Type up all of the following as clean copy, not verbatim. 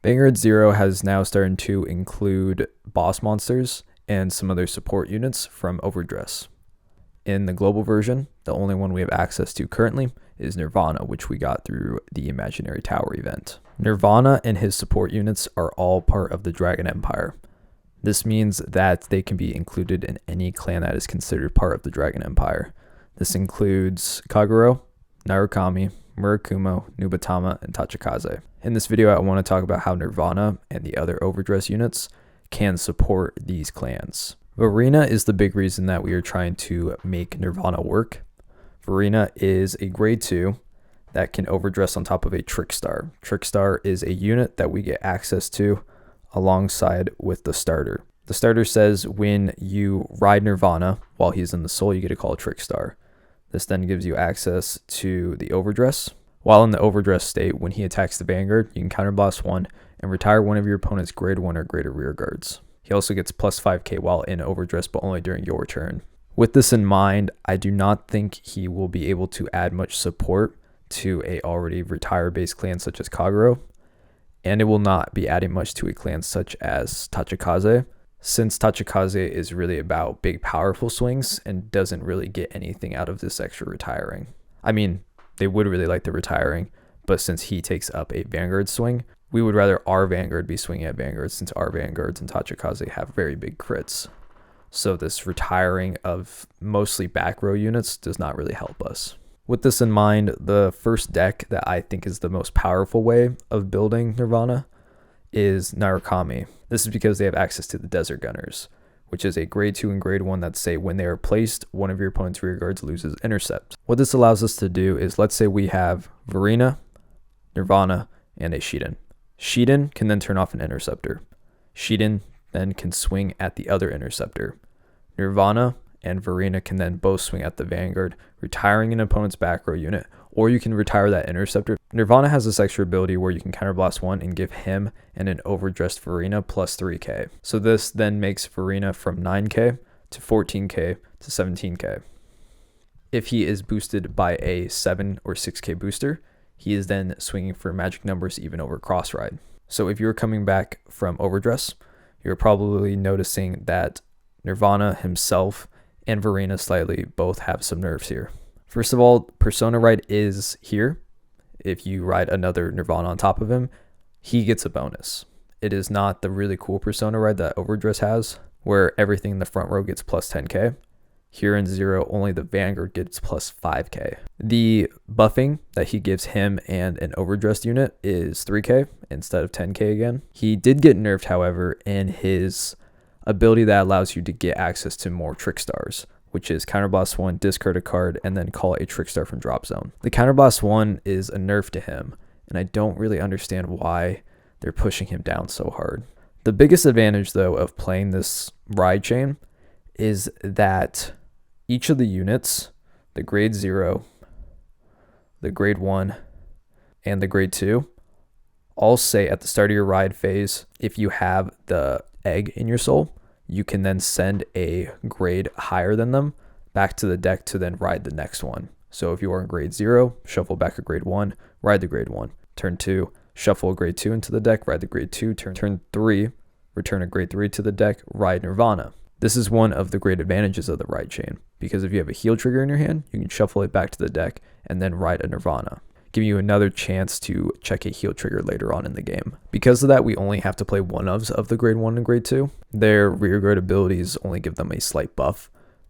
Vanguard Zero has now started to include boss monsters and some other support units from Overdress. In the global version, the only one we have access to currently is Nirvana, which we got through the Imaginary Tower event. Nirvana and his support units are all part of the Dragon Empire. This means that they can be included in any clan that is considered part of the Dragon Empire. This includes Kagero, Narukami, Murakumo, Nubatama, and Tachikaze. In this video, I want to talk about how Nirvana and the other Overdress units can support these clans. Verena is the big reason that we are trying to make Nirvana work. Verena is a grade 2 that can overdress on top of a trickstar. Trickstar is a unit that we get access to alongside with the starter. The starter says when you ride Nirvana while he's in the soul, you get to call a trickstar. This then gives you access to the overdress. While in the overdress state, when he attacks the Vanguard, you can counterblast 1 and retire one of your opponent's grade 1 or greater rear guards. He also gets plus 5k while in overdress, but only during your turn. With this in mind, I do not think he will be able to add much support to a already retire-based clan such as Kagero, and it will not be adding much to a clan such as Tachikaze, since Tachikaze is really about big powerful swings and doesn't really get anything out of this extra retiring. I mean, they would really like the retiring, but since he takes up a Vanguard swing, we would rather our Vanguard be swinging at Vanguard, since our Vanguards and Tachikaze have very big crits. So this retiring of mostly back row units does not really help us. With this in mind, the first deck that I think is the most powerful way of building Nirvana is Narukami. This is because they have access to the Desert Gunners, which is a grade 2 and grade 1 that say when they are placed, one of your opponent's rear guards loses intercept. What this allows us to do is, let's say we have Verena, Nirvana, and a Shiden. Shiden can then turn off an interceptor. Shiden then can swing at the other interceptor. Nirvana and Verena can then both swing at the Vanguard, retiring an opponent's back row unit, or you can retire that interceptor. Nirvana has this extra ability where you can counterblast 1 and give him and an overdressed Verena plus 3k. So this then makes Verena from 9k to 14k to 17k. If he is boosted by a 7 or 6k booster, he is then swinging for magic numbers even over cross ride. So if you're coming back from overdress, you're probably noticing that Nirvana himself and Verena slightly both have some nerfs here. First of all, Persona Ride is here. If you ride another Nirvana on top of him, he gets a bonus. It is not the really cool Persona Ride that Overdress has, where everything in the front row gets plus 10k. Here in Zero, only the Vanguard gets plus 5k. The buffing that he gives him and an overdressed unit is 3k instead of 10k again. He did get nerfed, however, in his ability that allows you to get access to more trickstars, which is counterblast 1, discard a card, and then call a trickstar from drop zone. The counterblast 1 is a nerf to him, and I don't really understand why they're pushing him down so hard. The biggest advantage, though, of playing this ride chain is that each of the units, the grade 0, the grade 1, and the grade 2, all say at the start of your ride phase, if you have the egg in your soul, you can then send a grade higher than them back to the deck to then ride the next one. So if you are in grade 0, shuffle back a grade 1, ride the grade 1. Turn 2, shuffle a grade 2 into the deck, ride the grade 2. Turn 3, return a grade 3 to the deck, ride Nirvana. This is one of the great advantages of the ride chain, because if you have a heal trigger in your hand, you can shuffle it back to the deck and then ride a Nirvana, giving you another chance to check a heal trigger later on in the game. Because of that, we only have to play one of the grade 1 and grade 2. Their rear guard abilities only give them a slight buff,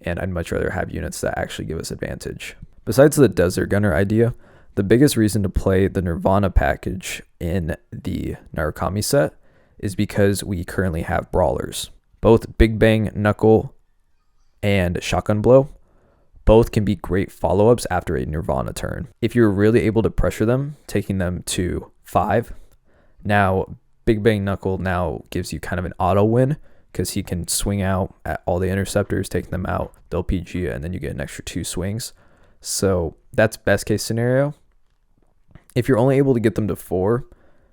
and I'd much rather have units that actually give us advantage. Besides the Desert Gunner idea, the biggest reason to play the Nirvana package in the Narukami set is because we currently have Brawlers. Both Big Bang Knuckle and Shotgun Blow both can be great follow-ups after a Nirvana turn. If you're really able to pressure them, taking them to 5, now Big Bang Knuckle now gives you kind of an auto win because he can swing out at all the interceptors, taking them out, they'll PG and then you get an extra 2 swings. So that's best case scenario. If you're only able to get them to 4,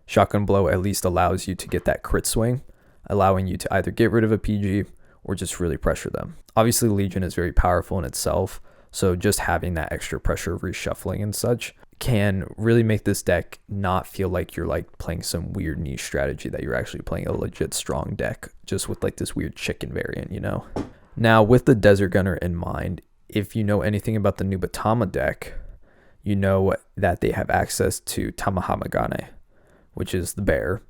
Shotgun Blow at least allows you to get that crit swing, allowing you to either get rid of a PG or just really pressure them. Obviously, Legion is very powerful in itself, so just having that extra pressure reshuffling and such can really make this deck not feel like you're like playing some weird niche strategy, that you're actually playing a legit strong deck just with like this weird chicken variant, you know? Now, with the Desert Gunner in mind, if you know anything about the Nubatama deck, you know that they have access to Tamahamagane, which is the bear,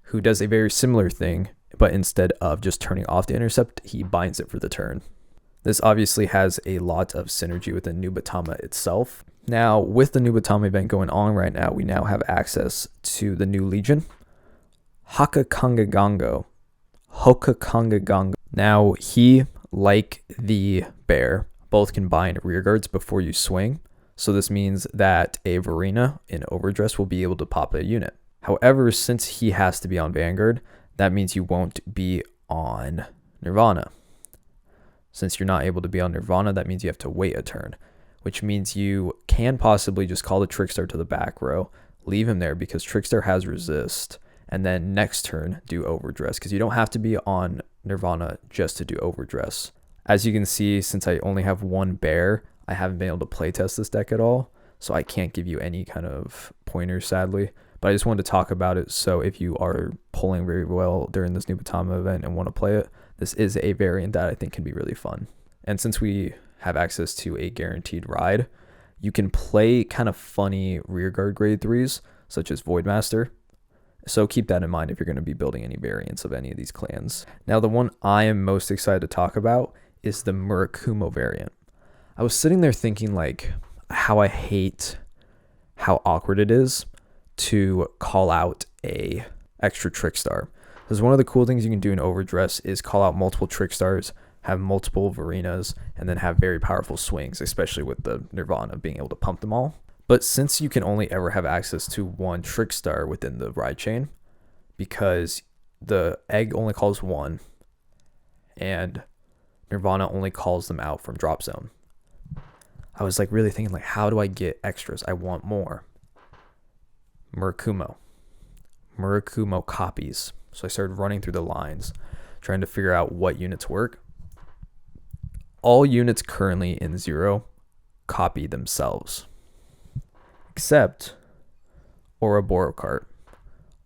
who does a very similar thing, but instead of just turning off the intercept, he binds it for the turn. This obviously has a lot of synergy with the Nubatama itself. Now, with the Nubatama event going on right now, we now have access to the new Legion, Hakakangagango. Now, he, like the bear, both can bind rear guards before you swing. So this means that a Verena in Overdress will be able to pop a unit. However, since he has to be on Vanguard, that means you won't be on Nirvana. Since you're not able to be on Nirvana, that means you have to wait a turn, which means you can possibly just call the Trickstar to the back row, leave him there because Trickstar has resist, and then next turn do Overdress, because you don't have to be on Nirvana just to do Overdress. As you can see, since I only have one bear, I haven't been able to playtest this deck at all, so I can't give you any kind of pointers, sadly. But I just wanted to talk about it, so if you are pulling very well during this Nubatama event and want to play it, this is a variant that I think can be really fun. And since we have access to a guaranteed ride, you can play kind of funny rearguard grade 3s, such as Voidmaster. So keep that in mind if you're going to be building any variants of any of these clans. Now, the one I am most excited to talk about is the Murakumo variant. I was sitting there thinking like how I hate how awkward it is to call out a extra Trickstar. Because one of the cool things you can do in Overdress is call out multiple Trickstars, have multiple Verenas, and then have very powerful swings, especially with the Nirvana being able to pump them all. But since you can only ever have access to one Trickstar within the ride chain, because the egg only calls one, and Nirvana only calls them out from drop zone, I was like really thinking like, how do I get extras? I want more. Murakumo copies. So I started running through the lines, trying to figure out what units work. All units currently in Zero copy themselves, except Ouroboros.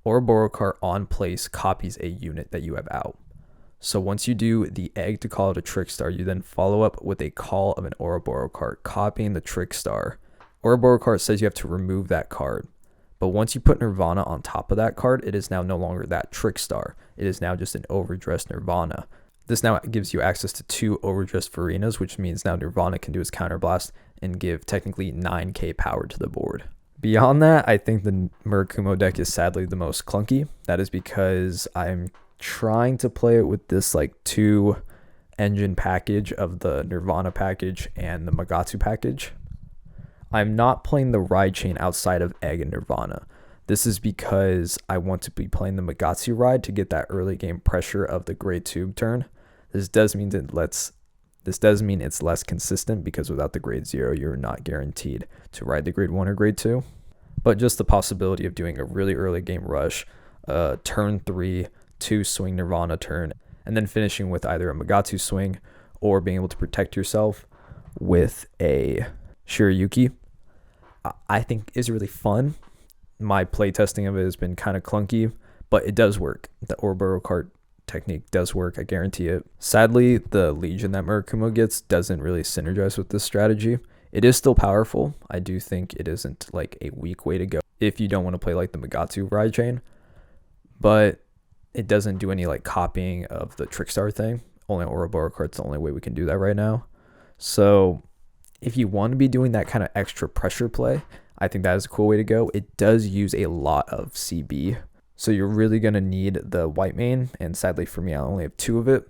Ouroboros on place copies a unit that you have out. So once you do the egg to call it a Trickstar, you then follow up with a call of an Ouroboros card, copying the Trickstar. Ouroboros card says you have to remove that card. But once you put Nirvana on top of that card, it is now no longer that Trickstar. It is now just an overdressed Nirvana. This now gives you access to 2 overdressed Verenas, which means now Nirvana can do his counterblast and give technically 9k power to the board. Beyond that, I think the Murakumo deck is sadly the most clunky. That is because I'm trying to play it with this like 2 engine package of the Nirvana package and the Magatsu package. I'm not playing the ride chain outside of Egg and Nirvana. This is because I want to be playing the Magatsu ride to get that early game pressure of the grade 2 turn. This does mean it's less consistent, because without the grade 0, you're not guaranteed to ride the grade 1 or grade 2. But just the possibility of doing a really early game rush, turn 3, 2 swing Nirvana turn, and then finishing with either a Magatsu swing or being able to protect yourself with a Shirayuki, I think is really fun. My playtesting of it has been kind of clunky, but it does work. The Ouroboros card technique does work, I guarantee it. Sadly, the Legion that Murakumo gets doesn't really synergize with this strategy. It is still powerful. I do think it isn't like a weak way to go if you don't want to play like the Magatsu ride chain, but it doesn't do any like copying of the Trickstar thing. Only Ouroboros card's the only way we can do that right now. So if you want to be doing that kind of extra pressure play, I think that is a cool way to go. It does use a lot of CB, so you're really going to need the white main, and sadly for me, I only have 2 of it.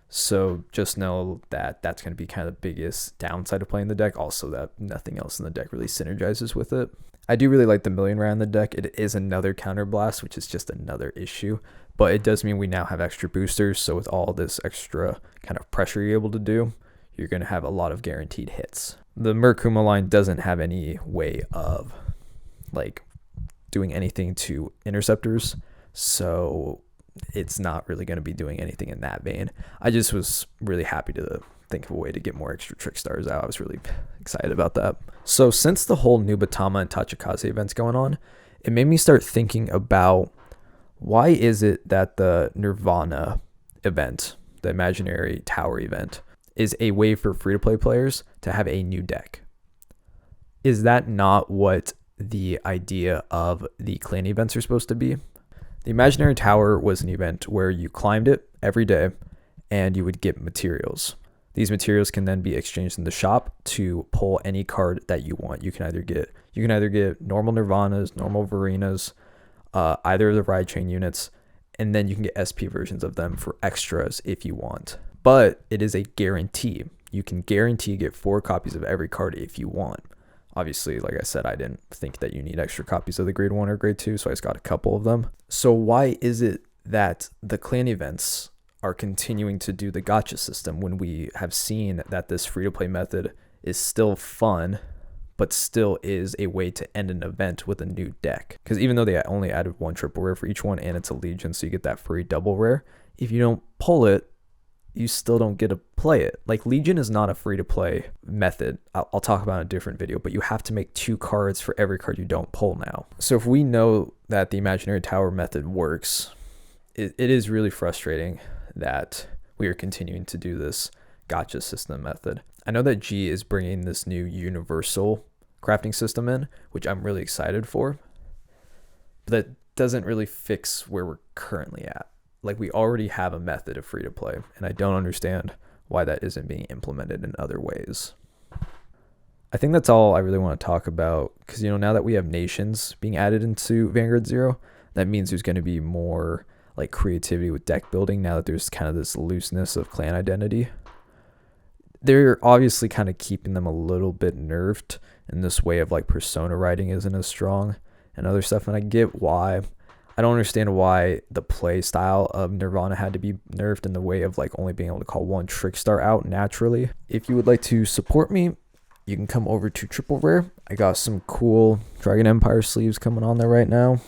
So just know that that's going to be kind of the biggest downside of playing the deck. Also, that nothing else in the deck really synergizes with it. I do really like the million round in the deck. It is another counterblast, which is just another issue, but it does mean we now have extra boosters. So with all this extra kind of pressure you're able to do, you're going to have a lot of guaranteed hits. The Murakumo line doesn't have any way of like doing anything to interceptors, so it's not really going to be doing anything in that vein. I just was really happy to think of a way to get more extra trick stars out. I was really excited about that. So since the whole Nubatama and Tachikaze event's going on, it made me start thinking about why is it that the Nirvana event, the imaginary tower event, is a way for free-to-play players to have a new deck. Is that not what the idea of the clan events are supposed to be? The imaginary tower was an event where you climbed it every day and you would get materials. These materials can then be exchanged in the shop to pull any card that you want. You can either get normal Nirvanas, normal Varinas, either of the ride chain units, and then you can get SP versions of them for extras if you want. But it is a guarantee. You can guarantee get 4 copies of every card if you want. Obviously, like I said, I didn't think that you need extra copies of the grade 1 or grade 2, so I just got a couple of them. So why is it that the clan events are continuing to do the gacha system when we have seen that this free-to-play method is still fun, but still is a way to end an event with a new deck? Because even though they only added 1 triple rare for each one and it's a Legion, so you get that free double rare, if you don't pull it, you still don't get to play it. Like, Legion is not a free-to-play method. I'll talk about it in a different video, but you have to make 2 cards for every card you don't pull now. So if we know that the imaginary tower method works, it is really frustrating that we are continuing to do this gacha system method. I know that G is bringing this new universal crafting system in, which I'm really excited for, but that doesn't really fix where we're currently at. Like, we already have a method of free to play, and I don't understand why that isn't being implemented in other ways. I think that's all I really want to talk about, because, you know, now that we have nations being added into Vanguard Zero, that means there's going to be more like creativity with deck building now that there's kind of this looseness of clan identity. They're obviously kind of keeping them a little bit nerfed in this way of like persona writing isn't as strong and other stuff, and I get why. I don't understand why the play style of Nirvana had to be nerfed in the way of like only being able to call 1 trickstar out naturally. If you would like to support me, you can come over to Triple Rare. I got some cool Dragon Empire sleeves coming on there right now.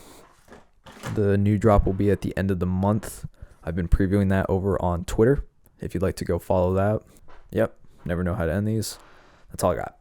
The new drop will be at the end of the month. I've been previewing that over on Twitter if you'd like to go follow that. Yep, never know how to end these. That's all I got.